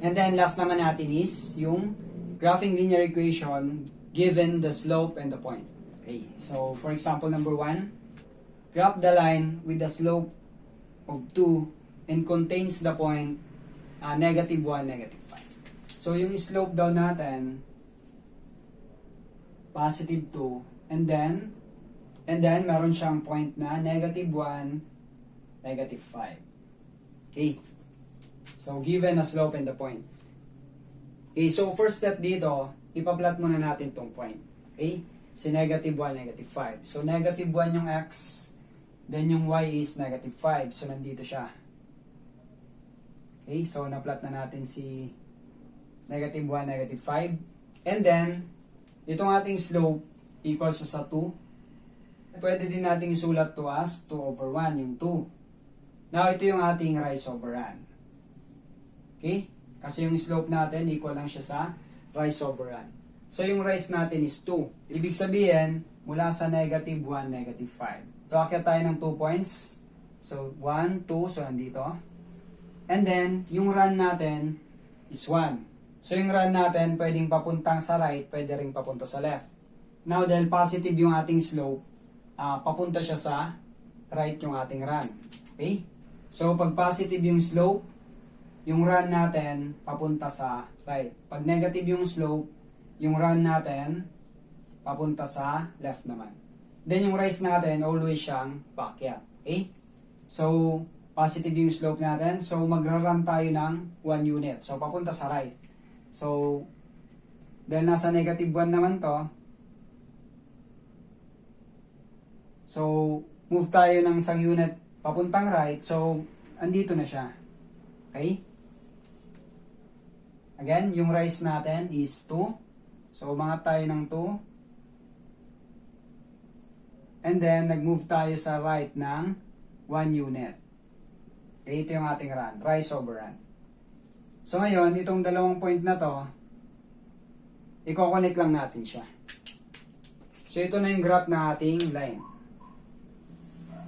And then last naman natin is yung graphing linear equation given the slope and the point. Okay, so for example number 1, graph the line with the slope of 2 and contains the point -1, -5. So yung slope daw natin positive 2 and then meron siyang point na -1, -5. Okay. So given a slope and the point. Okay, so first step dito, ipa-plot muna natin tong point. Okay? Si -1, -5. So -1 yung x, then yung y is -5. So nandito siya. Okay, so na-plot na natin si -1, -5. And then, itong ating slope equals sa 2. Pwede din natin isulat to as 2/1, yung 2. Now, ito yung ating rise over run. Okay? Kasi yung slope natin, equal lang siya sa rise over run. So, yung rise natin is 2. Ibig sabihin, mula sa -1, -5. So, akyat tayo ng 2 points. So, 1, 2. So, nandito. And then, yung run natin is 1. So, yung run natin, pwedeng papuntang sa right, pwede rin papunta sa left. Now, dahil positive yung ating slope, papunta siya sa right yung ating run. Okay? So, pag positive yung slope, yung run natin papunta sa right. Pag negative yung slope, yung run natin papunta sa left naman. Then, yung rise natin, always siyang backyard. Okay? So, positive yung slope natin. So, magra-run tayo ng 1 unit. So, papunta sa right. So, dahil nasa -1 naman to, so, move tayo ng isang unit papuntang right. So, andito na siya. Okay? Again, yung rise natin is 2. So, umangat tayo ng 2. And then, nag-move tayo sa right ng 1 unit. Okay, ito yung ating run. Rise over run. So, ngayon, itong dalawang point na to, i-connect lang natin siya. So, ito na yung graph ng ating line.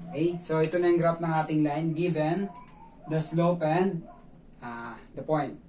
Okay, so ito na yung graph ng ating line given the slope and the point.